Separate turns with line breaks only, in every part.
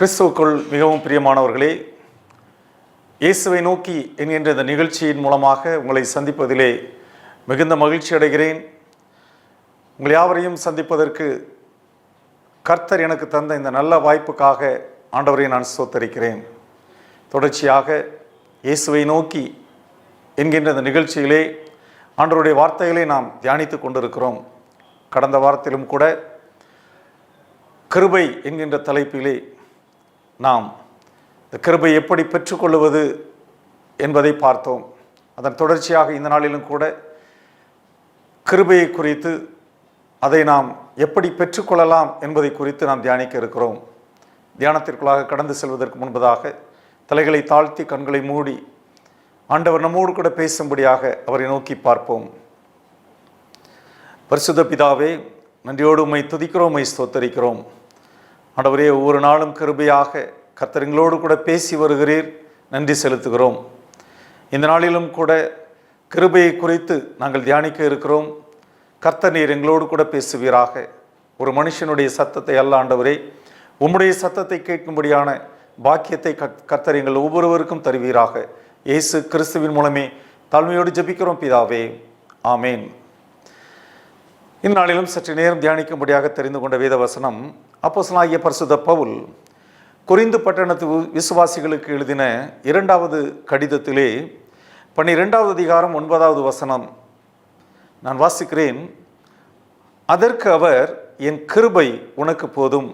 கிறிஸ்துவுக்குள் மிகவும் பிரியமானவர்களே, இயேசுவை நோக்கி என்கின்ற இந்த நிகழ்ச்சியின் மூலமாக உங்களை சந்திப்பதிலே மிகுந்த மகிழ்ச்சி அடைகிறேன். உங்கள் யாவரையும் சந்திப்பதற்கு கர்த்தர் எனக்கு தந்த இந்த நல்ல வாய்ப்புக்காக ஆண்டவரை நான் ஸ்தோத்தரிக்கிறேன். தொடர்ச்சியாக இயேசுவை நோக்கி என்கின்ற இந்த நிகழ்ச்சியிலே ஆண்டவருடைய வார்த்தைகளை நாம் தியானித்து கொண்டிருக்கிறோம். கடந்த வாரத்திலும் கூட கிருபை என்கின்ற தலைப்பிலே நாம் இந்த கிருபை எப்படி பெற்றுக்கொள்வது என்பதை பார்த்தோம். அதன் தொடர்ச்சியாக இந்த நாளிலும் கூட கிருபையை குறித்து, அதை நாம் எப்படி பெற்றுக்கொள்ளலாம் என்பதை குறித்து நாம் தியானிக்க இருக்கிறோம். தியானத்திற்குள்ளாக கடந்து செல்வதற்கு முன்பதாக தலைகளை தாழ்த்தி கண்களை மூடி ஆண்டவர் நம்மோடு கூட பேசும்படியாக அவரை நோக்கி பார்ப்போம். பரிசுத்த பிதாவே, நன்றியோடு உம்மை துதிக்கிறோம், உம்மை ஸ்தோத்தரிக்கிறோம். ஆண்டவரே, ஒவ்வொரு நாளும் கிருபையாக கர்த்தர் எங்களோடு கூட பேசி வருகிறீர், நன்றி செலுத்துகிறோம். இந்த நாளிலும் கூட கிருபையை குறித்து நாங்கள் தியானிக்க இருக்கிறோம். கர்த்தர் நீர் எங்களோடு கூட பேசுவீராக. ஒரு மனுஷனுடைய சத்தத்தை அல்ல ஆண்டவரே, உம்முடைய சத்தத்தை கேட்கும்படியான பாக்கியத்தை கர்த்தர் எங்கள் ஒவ்வொருவருக்கும் தருவீராக. இயேசு கிறிஸ்துவின் மூலமே தாழ்மையோடு ஜெபிக்கிறோம் பிதாவே, ஆமேன். இந்நாளிலும் சற்று நேரம் தியானிக்கும்படியாக தெரிந்து கொண்ட வேத வசனம், அப்போஸ்தலனாகிய பரிசுத்த பவுல் கொரிந்து பட்டணத்து விசுவாசிகளுக்கு எழுதின 2வது கடிதத்திலே 12வது அதிகாரம் 9வது வசனம் நான் வாசிக்கிறேன். அதற்கு அவர், என் கிருபை உனக்கு போதும்,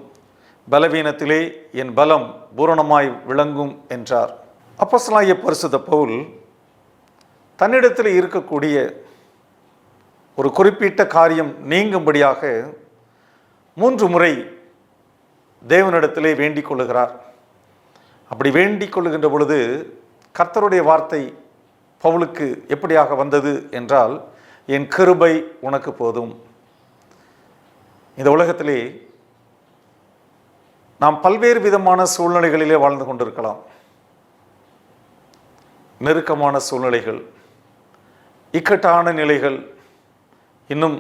பலவீனத்திலே என் பலம் பூரணமாய் விளங்கும் என்றார். அப்போஸ்தலனாகிய பரிசுத்த பவுல் தன்னிடத்தில் இருக்கக்கூடிய ஒரு குறிப்பிட்ட காரியம் நீங்கும்படியாக 3 முறை தேவனிடத்திலே வேண்டிக் கொள்ளுகிறார். அப்படி வேண்டிக் கொள்ளுகின்ற பொழுது கர்த்தருடைய வார்த்தை பவுலுக்கு எப்படியாக வந்தது என்றால், என் கிருபை உனக்கு போதும். இந்த உலகத்திலே நாம் பல்வேறு விதமான சூழ்நிலைகளிலே வாழ்ந்து கொண்டிருக்கலாம். நெருக்கமான சூழ்நிலைகள், இக்கட்டான நிலைகள், இன்னும்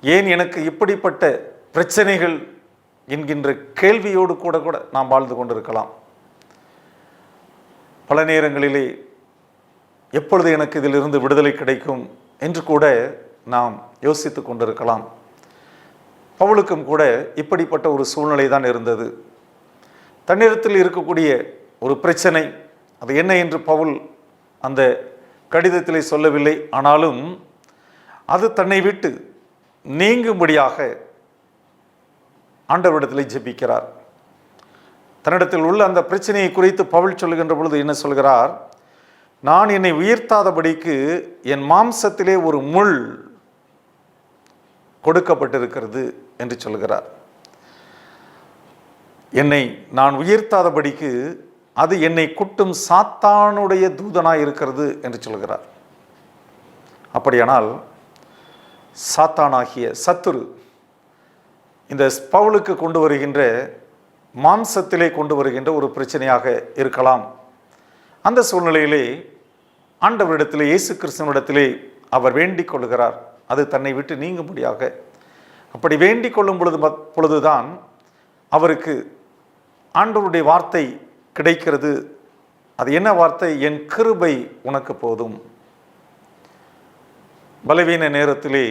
ஏன் எனக்கு இப்படிப்பட்ட பிரச்சனைகள் என்கின்ற கேள்வியோடு கூட நாம் வாழ்ந்து கொண்டிருக்கலாம். பல நேரங்களிலே எப்பொழுது எனக்கு இதிலிருந்து விடுதலை கிடைக்கும் என்று கூட நாம் யோசித்து கொண்டிருக்கலாம். பவுலுக்கும் கூட இப்படிப்பட்ட ஒரு சூழ்நிலை தான் இருந்தது. தன்னிடத்தில் இருக்கக்கூடிய ஒரு பிரச்சனை, அது என்ன என்று பவுல் அந்த கடிதத்திலே சொல்லவில்லை. ஆனாலும் அது தன்னை விட்டு நீங்கும்படியாக ஆண்டவரிடத்தில் ஜெபிக்கிறார். தன்னிடத்தில் உள்ள அந்த பிரச்சனையை குறித்து பவுல் சொல்லுகின்ற பொழுது என்ன சொல்கிறார்? நான் என்னை உயர்த்தாதபடிக்கு என் மாம்சத்திலே ஒரு முள் கொடுக்கப்பட்டிருக்கிறது என்று சொல்கிறார். என்னை நான் உயர்த்தாதபடிக்கு அது என்னை குட்டும் சாத்தானுடைய தூதனாய் இருக்கிறது என்று சொல்கிறார். அப்படியானால் சாத்தானாகிய சத்துரு இந்த பவுலுக்கு கொண்டு வருகின்ற, மாம்சத்திலே கொண்டு வருகின்ற ஒரு பிரச்சனையாக இருக்கலாம். அந்த சூழ்நிலையிலே ஆண்டவரிடத்திலே, இயேசு கிறிஸ்துவினிடத்திலே அவர் வேண்டிக் கொள்கிறார், அது தன்னை விட்டு நீங்கும்படியாக. அப்படி வேண்டிக் கொள்ளும் பொழுதுதான் அவருக்கு ஆண்டவருடைய வார்த்தை கிடைக்கிறது. அது என்ன வார்த்தை? என் கிருபை உனக்கு போதும். பலவீன நேரத்திலே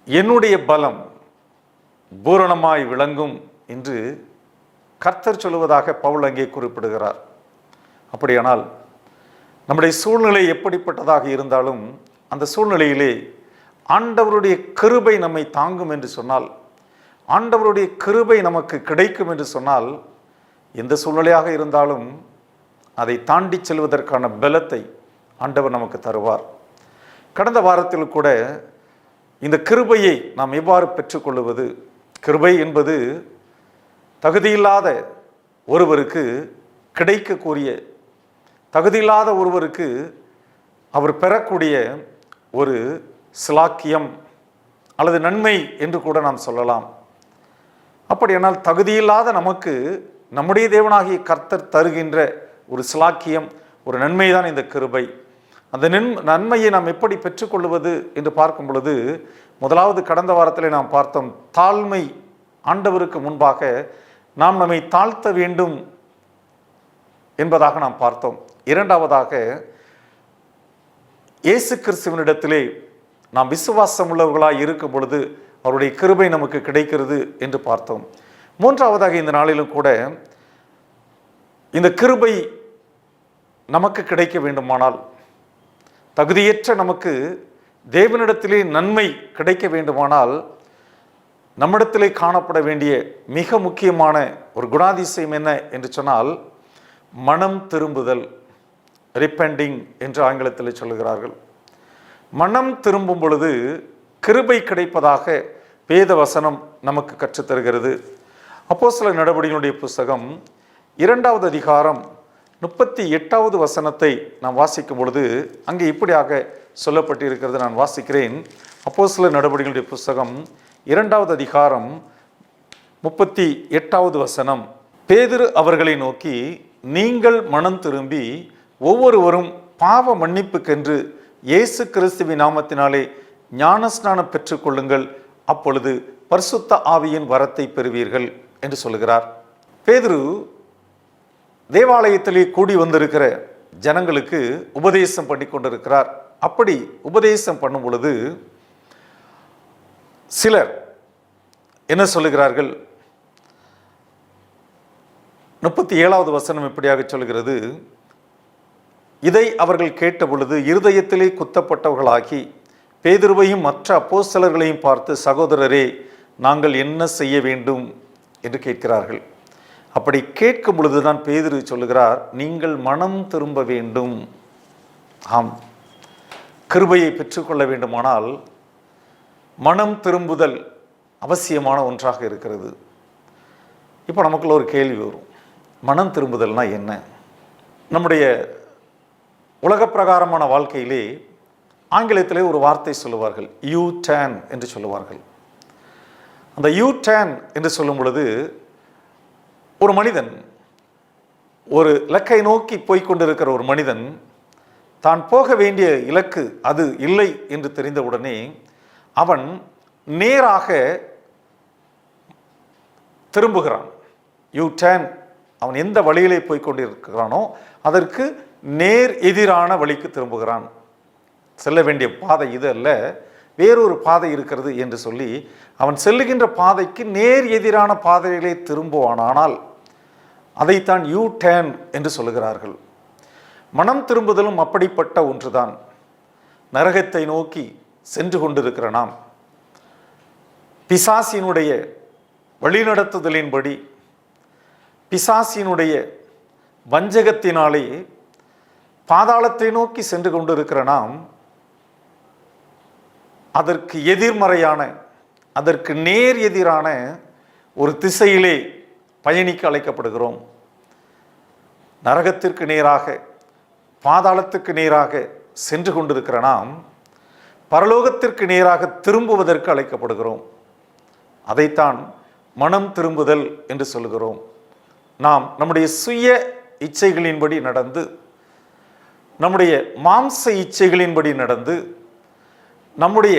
என்னுடைய பலம் பூரணமாய் விளங்கும் என்று கர்த்தர் சொல்லுவதாக பவுல் அங்கே குறிப்பிடுகிறார். அப்படியானால் நம்முடைய சூழ்நிலை எப்படிப்பட்டதாக இருந்தாலும் அந்த சூழ்நிலையிலே ஆண்டவருடைய கிருபை நம்மை தாங்கும் என்று சொன்னால், ஆண்டவருடைய கிருபை நமக்கு கிடைக்கும் என்று சொன்னால், எந்த சூழ்நிலையாக இருந்தாலும் அதை தாண்டி செல்வதற்கான பலத்தை ஆண்டவர் நமக்கு தருவார். கடந்த வாரத்தில் கூட இந்த கிருபையை நாம் எவ்வாறு பெற்றுக்கொள்வது? கிருபை என்பது தகுதியில்லாத ஒருவருக்கு கிடைக்கக்கூடிய, தகுதியில்லாத ஒருவருக்கு அவர் பெறக்கூடிய ஒரு சிலாக்கியம் அல்லது நன்மை என்று கூட நாம் சொல்லலாம். அப்படியானால் தகுதியில்லாத நமக்கு நம்முடைய தேவனாகிய கர்த்தர் தருகின்ற ஒரு சிலாக்கியம், ஒரு நன்மை தான் இந்த கிருபை. அந்த நன்மையை நாம் எப்படி பெற்றுக்கொள்வது என்று பார்க்கும் பொழுது, முதலாவது கடந்த வாரத்தில் நாம் பார்த்தோம், தாழ்மை. ஆண்டவருக்கு முன்பாக நாம் நம்மை தாழ்த்த வேண்டும் என்பதாக நாம் பார்த்தோம். இரண்டாவதாக, இயேசு கிறிஸ்துவனிடத்திலே நாம் விசுவாசம் உள்ளவர்களாய் இருக்கும் பொழுது அவருடைய கிருபை நமக்கு கிடைக்கிறது என்று பார்த்தோம். மூன்றாவதாக, இந்த நாளிலும் கூட இந்த கிருபை நமக்கு கிடைக்க வேண்டுமானால், தகுதியற்ற நமக்கு தேவனிடத்திலே நன்மை கிடைக்க வேண்டுமானால், நம்மிடத்திலே காணப்பட வேண்டிய மிக முக்கியமான ஒரு குணாதிசயம் என்ன என்று சொன்னால், மனம் திரும்புதல், ரிப்பெண்டிங் என்று ஆங்கிலத்தில் சொல்லுகிறார்கள். மனம் திரும்பும் பொழுது கிருபை கிடைப்பதாக வேத வசனம் நமக்கு கற்றுத்தருகிறது. அப்போஸ்தலர் நடபடிகளுடைய புஸ்தகம் 2வது அதிகாரம் 38வது வசனத்தை நாம் வாசிக்கும் பொழுது அங்கே இப்படியாக சொல்லப்பட்டிருக்கிறது. நான் வாசிக்கிறேன். அப்போஸ்தலர் நடபடிகளுடைய புஸ்தகம் 2வது அதிகாரம் 38வது வசனம். பேதுரு அவர்களை நோக்கி, நீங்கள் மனம் திரும்பி ஒவ்வொருவரும் பாவ மன்னிப்புக்கென்று இயேசு கிறிஸ்துவின் நாமத்தினாலே ஞானஸ்நானம் பெற்றுக்கொள்ளுங்கள், அப்பொழுது பரிசுத்த ஆவியின் வரத்தை பெறுவீர்கள் என்று சொல்லுகிறார். பேதுரு தேவாலயத்திலே கூடி வந்திருக்கிற ஜனங்களுக்கு உபதேசம் பண்ணி கொண்டிருக்கிறார். அப்படி உபதேசம் பண்ணும் பொழுது சிலர் என்ன சொல்லுகிறார்கள்? 37வது வசனம் இப்படியாக சொல்கிறது. இதை அவர்கள் கேட்ட பொழுது இருதயத்திலே குத்தப்பட்டவர்களாகி பேதுருவையும் மற்ற அப்போஸ்தலர்களையும் பார்த்து, சகோதரரே, நாங்கள் என்ன செய்ய வேண்டும் என்று கேட்கிறார்கள். அப்படி கேட்கும் பொழுதுதான் பேதுரு சொல்லுகிறார், நீங்கள் மனம் திரும்ப வேண்டும். ஆம், கிருபையை பெற்றுக்கொள்ள வேண்டுமானால் மனம் திரும்புதல் அவசியமான ஒன்றாக இருக்கிறது. இப்போ நமக்குள்ள ஒரு கேள்வி வரும், மனம் திரும்புதல்னா என்ன? நம்முடைய உலக பிரகாரமான வாழ்க்கையிலே ஆங்கிலத்திலே ஒரு வார்த்தை சொல்லுவார்கள், யூ டர்ன் என்று சொல்லுவார்கள். அந்த யூ டர்ன் என்று சொல்லும் பொழுது ஒரு மனிதன், ஒரு இலக்கை நோக்கி போய்கொண்டிருக்கிற ஒரு மனிதன் தான் போக வேண்டிய இலக்கு அது இல்லை என்று தெரிந்தவுடனே அவன் நேராக திரும்புகிறான். யூ டர்ன், அவன் எந்த வழியிலே போய்கொண்டிருக்கிறானோ அதற்கு நேர் எதிரான வழிக்கு திரும்புகிறான். செல்ல வேண்டிய பாதை இது அல்ல, வேறொரு பாதை இருக்கிறது என்று சொல்லி அவன் செல்லுகின்ற பாதைக்கு நேர் எதிரான பாதையிலே திரும்புவானால் அதைத்தான் யூ டர்ன் என்று சொல்லுகிறார்கள். மனம் திரும்புதலும் அப்படிப்பட்ட ஒன்றுதான். நரகத்தை நோக்கி சென்று கொண்டிருக்கிற நாம் பிசாசினுடைய வழிநடத்துதலின்படி, பிசாசினுடைய வஞ்சகத்தினாலே பாதாளத்தை நோக்கி சென்று கொண்டிருக்கிற நாம் அதற்கு எதிர்மறையான, அதற்கு நேர் எதிரான ஒரு திசையிலே பயணிக்க அழைக்கப்படுகிறோம். நரகத்திற்கு நேராக, பாதாளத்துக்கு நேராக சென்று கொண்டிருக்கிற நாம் பரலோகத்திற்கு நேராக திரும்புவதற்கு அழைக்கப்படுகிறோம். அதைத்தான் மனம் திரும்புதல் என்று சொல்லுகிறோம். நாம் நம்முடைய சுய இச்சைகளின்படி நடந்து, நம்முடைய மாம்ச இச்சைகளின்படி நடந்து, நம்முடைய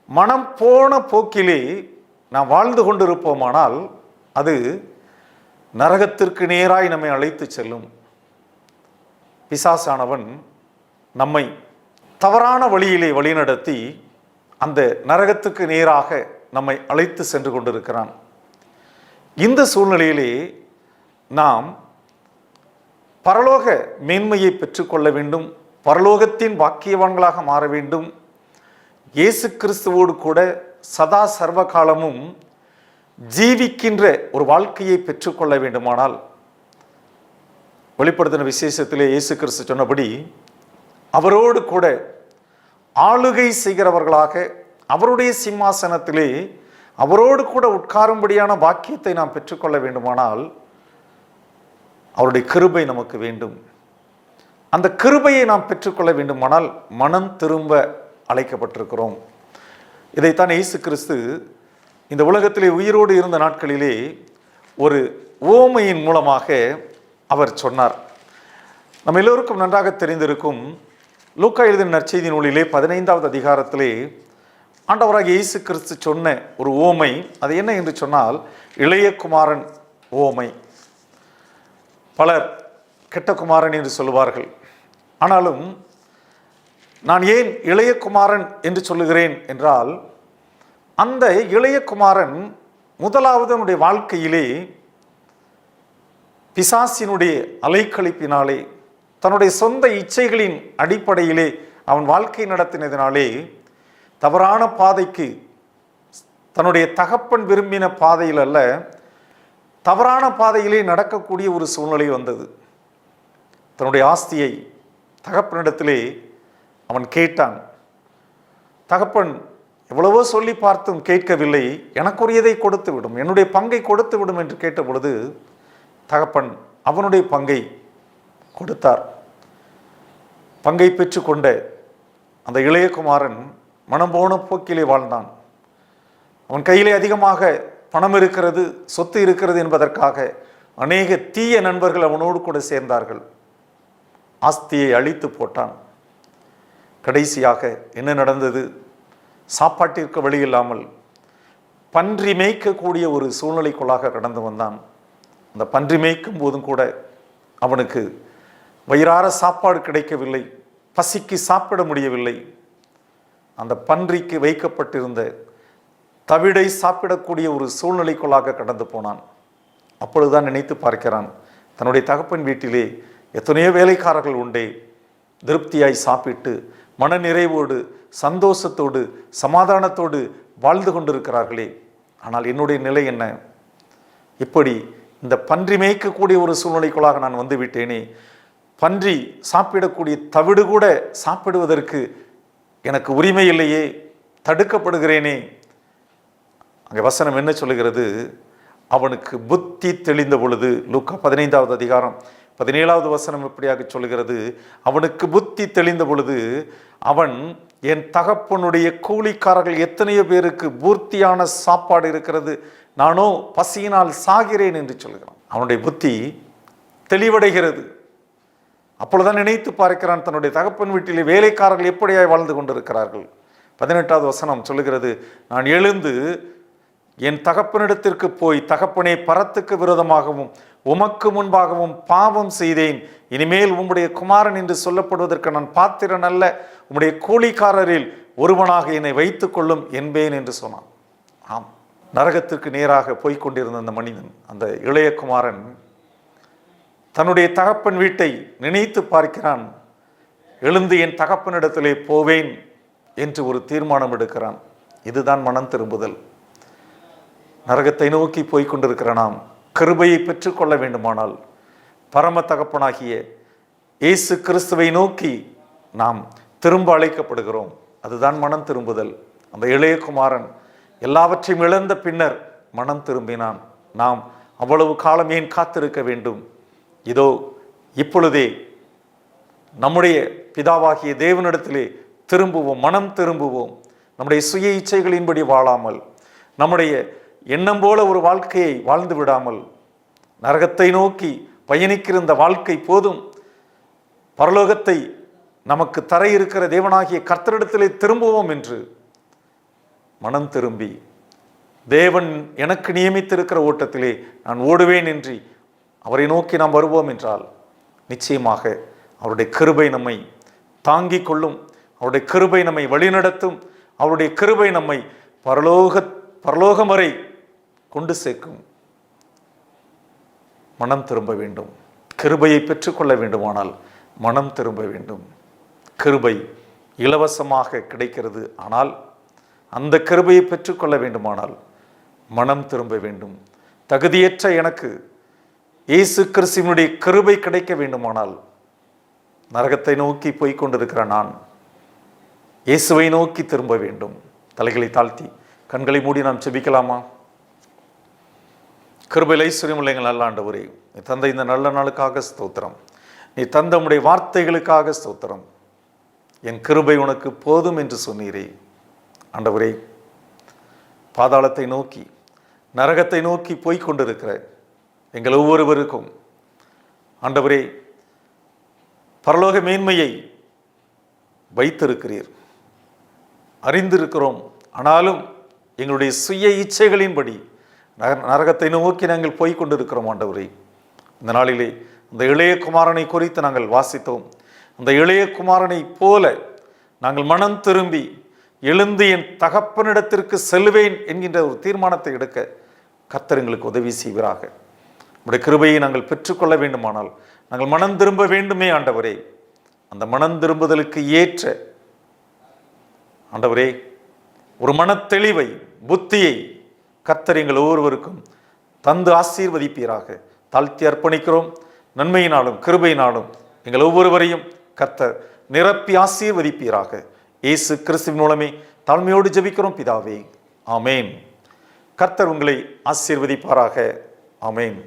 மனம் போன போக்கிலே நாம் வாழ்ந்து கொண்டிருப்போமானால் அது நரகத்திற்கு நேராய் நம்மை அழைத்து செல்லும். பிசாசானவன் நம்மை தவறான வழியிலே வழிநடத்தி அந்த நரகத்துக்கு நேராக நம்மை அழைத்து சென்று கொண்டிருக்கிறான். இந்த சூழ்நிலையிலே நாம் பரலோக மேன்மையை பெற்றுக்கொள்ள வேண்டும், பரலோகத்தின் பாக்கியவான்களாக மாற வேண்டும், இயேசு கிறிஸ்துவோடு கூட சதா சர்வ காலமும் ஜீவிக்கின்ற ஒரு வாழ்க்கையை பெற்றுக்கொள்ள வேண்டுமானால், வெளிப்படுத்தின விசேஷத்திலே இயேசு கிறிஸ்து சொன்னபடி அவரோடு கூட ஆளுகை செய்கிறவர்களாக அவருடைய சிம்மாசனத்திலே அவரோடு கூட உட்காரும்படியான பாக்கியத்தை நாம் பெற்றுக்கொள்ள வேண்டுமானால் அவருடைய கிருபை நமக்கு வேண்டும். அந்த கிருபையை நாம் பெற்றுக்கொள்ள வேண்டுமானால் மனம் திரும்ப அழைக்கப்பட்டிருக்கிறோம். இதைத்தான் இயேசு கிறிஸ்து இந்த உலகத்திலே உயிரோடு இருந்த நாட்களிலே ஒரு உவமையின் மூலமாக அவர் சொன்னார். நம்ம எல்லோருக்கும் நன்றாக தெரிந்திருக்கும் லூக்கா எழுதின நற்செய்தி நூலிலே 15வது அதிகாரத்திலே ஆண்டவராகிய இயேசு கிறிஸ்து சொன்ன ஒரு உவமை. அது என்ன என்று சொன்னால், இளைய குமாரன் உவமை. பலர் கெட்ட குமாரன் என்று சொல்லுவார்கள். ஆனாலும் நான் ஏன் இளைய குமாரன் என்று சொல்லுகிறேன் என்றால், அந்த இளைய குமாரன் முதலாவது அவனுடைய வாழ்க்கையிலே பிசாசினுடைய அலைக்கழிப்பினாலே, தன்னுடைய சொந்த இச்சைகளின் அடிப்படையிலே அவன் வாழ்க்கை நடத்தினதினாலே தவறான பாதைக்கு, தன்னுடைய தகப்பன் விரும்பின பாதையில் அல்ல, தவறான பாதையிலே நடக்கக்கூடிய ஒரு சூழ்நிலை வந்தது. தன்னுடைய ஆஸ்தியை தகப்பனிடத்திலே அவன் கேட்டான். தகப்பன் எவ்வளவோ சொல்லி பார்த்தும் கேட்கவில்லை. எனக்குரியதை கொடுத்து விடும், என்னுடைய பங்கை கொடுத்து விடும் என்று கேட்ட பொழுது தகப்பன் அவனுடைய பங்கை கொடுத்தார். பங்கை பெற்றுக்கொண்ட அந்த இளையகுமாரன் மனம் போன போக்கிலே வாழ்ந்தான். அவன் கையிலே அதிகமாக பணம் இருக்கிறது, சொத்து இருக்கிறது என்பதற்காக அநேக தீய நண்பர்கள் அவனோடு கூட சேர்ந்தார்கள். ஆஸ்தியை அழித்து போட்டான். கடைசியாக என்ன நடந்தது? சாப்பாட்டிற்கு வழி இல்லாமல் பன்றி மேய்க்கக்கூடிய ஒரு சூழ்நிலைக்குள்ளாக கடந்து வந்தான். அந்த பன்றி மேய்க்கும் போதும் கூட அவனுக்கு வயிறார சாப்பாடு கிடைக்கவில்லை, பசிக்கு சாப்பிட முடியவில்லை. அந்த பன்றிக்கு வைக்கப்பட்டிருந்த தவிடை சாப்பிடக்கூடிய ஒரு சூழ்நிலைக்குள்ளாக கடந்து போனான். அப்பொழுதுதான் நினைத்து பார்க்கிறான், தன்னுடைய தகப்பன் வீட்டிலே எத்தனையோ வேலைக்காரர்கள் உண்டே, திருப்தியாய் சாப்பிட்டு மன நிறைவோடு சந்தோஷத்தோடு சமாதானத்தோடு வாழ்ந்து கொண்டிருக்கிறார்களே, ஆனால் என்னுடைய நிலை என்ன? இப்படி இந்த பன்றி மேய்க்கக்கூடிய ஒரு சூழ்நிலைக்குள்ளாக நான் வந்து விட்டேனே, பன்றி சாப்பிடக்கூடிய தவிடு கூட சாப்பிடுவதற்கு எனக்கு உரிமை இல்லையே, தடுக்கப்படுகிறேனே. அங்கே வசனம் என்ன சொல்லுகிறது? அவனுக்கு புத்தி தெளிந்த பொழுது, லூக்கா 15வது அதிகாரம் 17வது வசனம் இப்படியாக சொல்லுகிறது, அவனுக்கு புத்தி தெளிந்த பொழுது அவன், என் தகப்பனுடைய கூலிக்காரர்கள் எத்தனையோ பேருக்கு பூர்த்தியான சாப்பாடு இருக்கிறது, நானோ பசியினால் சாகிறேன் என்று சொல்கிறான். அவனுடைய புத்தி தெளிவடைகிறது. அப்பொழுதுதான் நினைத்து பார்க்கிறான், தன்னுடைய தகப்பன் வீட்டிலே வேலைக்காரர்கள் எப்படியாய் வாழ்ந்து கொண்டிருக்கிறார்கள். 18வது வசனம் சொல்லுகிறது, நான் எழுந்து என் தகப்பனிடத்திற்கு போய், தகப்பனே, பரத்துக்கு விரோதமாகவும் உமக்கு முன்பாகவும் பாவம் செய்தேன், இனிமேல் உம்முடைய குமாரன் என்று சொல்லப்படுவதற்கு நான் பாத்திரன் அல்ல, உம்முடைய கூலிக்காரரில் ஒருவனாக என்னை வைத்துக் கொள்ளும் என்பேன் என்று சொன்னான். ஆம், நரகத்திற்கு நேராக போய்கொண்டிருந்த அந்த மனிதன், அந்த இளைய குமாரன், தன்னுடைய தகப்பன் வீட்டை நினைத்து பார்க்கிறான். எழுந்து என் தகப்பனிடத்திலே போவேன் என்று ஒரு தீர்மானம் எடுக்கிறான். இதுதான் மனம் திரும்புதல். நரகத்தை நோக்கி போய்கொண்டிருக்கிற நாம் கிருபையை பெற்றுக்கொள்ள வேண்டுமானால் பரம தகப்பனாகிய இயேசு கிறிஸ்துவை நோக்கி நாம் திரும்ப அழைக்கப்படுகிறோம். அதுதான் மனம் திரும்புதல். அந்த இளைய குமாரன் எல்லாவற்றையும் இழந்த பின்னர் மனம் திரும்பினான். நாம் அவ்வளவு காலம் ஏன் காத்திருக்க வேண்டும்? இதோ இப்பொழுதே நம்முடைய பிதாவாகிய தேவனிடத்திலே திரும்புவோம், மனம் திரும்புவோம். நம்முடைய சுய இச்சைகளின்படி வாழாமல், நம்முடைய எண்ணம் போல ஒரு வாழ்க்கையை வாழ்ந்து விடாமல், நரகத்தை நோக்கி பயணிக்கிற இந்த வாழ்க்கை போதும், பரலோகத்தை நமக்கு தர இருக்கிற தேவனாகிய கர்த்தரிடத்திலே திரும்புவோம் என்று மனம் திரும்பி, தேவன் எனக்கு நியமித்திருக்கிற ஓட்டத்திலே நான் ஓடுவேன் என்று அவரை நோக்கி நாம் வருவோம் என்றால் நிச்சயமாக அவருடைய கிருபை நம்மை தாங்கிக் கொள்ளும், அவருடைய கிருபை நம்மை வழிநடத்தும், அவருடைய கிருபை நம்மை பரலோகம் வரை கொண்டு சேர்க்கும். மனம் திரும்ப வேண்டும். கிருபையை பெற்றுக்கொள்ள வேண்டுமானால் மனம் திரும்ப வேண்டும். கிருபை இலவசமாக கிடைக்கிறது. ஆனால் அந்த கிருபையை பெற்றுக்கொள்ள வேண்டுமானால் மனம் திரும்ப வேண்டும். தகுதியற்ற எனக்கு இயேசு கிறிஸ்துவினுடைய கிருபை கிடைக்க வேண்டுமானால், நரகத்தை நோக்கி போய்கொண்டிருக்கிற நான் இயேசுவை நோக்கி திரும்ப வேண்டும். தலைகளை தாழ்த்தி கண்களை மூடி நாம் செபிக்கலாமா? கிருபையில் ஐஸ்வர்யம் உள்ள எங்கள் நல்ல ஆண்டவரே, நீ தந்த இந்த நல்ல நாளுக்காக ஸ்தோத்திரம். நீ தந்த உம்முடைய வார்த்தைகளுக்காக ஸ்தோத்திரம். என் கிருபை உனக்கு போதும் என்று சொன்னீரே. ஆண்டவரே, பாதாளத்தை நோக்கி நரகத்தை நோக்கி போய்கொண்டிருக்கிற எங்கள் ஒவ்வொருவருக்கும் ஆண்டவரே பரலோக மேன்மையை வைத்திருக்கிறீர். அறிந்திருக்கிறோம், ஆனாலும் எங்களுடைய சுய இச்சைகளின்படி நரகத்தை நோக்கி நாங்கள் போய் கொண்டிருக்கிறோம் ஆண்டவரே. இந்த நாளிலே இந்த இளைய குமாரனை குறித்து நாங்கள் வாசித்தோம். அந்த இளைய குமாரனை போல நாங்கள் மனம் திரும்பி எழுந்து என் தகப்பனிடத்திற்கு செல்வேன் என்கின்ற ஒரு தீர்மானத்தை எடுக்க கர்த்தர் எங்களுக்கு உதவி செய்வீராக. உடைய கிருபையை நாங்கள் பெற்றுக்கொள்ள வேண்டுமானால் நாங்கள் மனம் திரும்ப வேண்டுமே ஆண்டவரே. அந்த மனம் திரும்புதலுக்கு ஏற்ற ஆண்டவரே ஒரு மனத்தெளிவை, புத்தியை கர்த்தர் எங்கள் ஒவ்வொருவருக்கும் தந்து ஆசீர்வதிப்பீராக. தாழ்த்தி அர்ப்பணிக்கிறோம். நன்மையினாலும் கிருபையினாலும் எங்கள் ஒவ்வொருவரையும் கர்த்தர் நிரப்பி ஆசீர்வதிப்பீராக. இயேசு கிறிஸ்துவின் மூலமே தாழ்மையோடு ஜெபிக்கிறோம் பிதாவே, ஆமேன். கர்த்தர் உங்களை ஆசீர்வதிப்பாராக. ஆமேன்.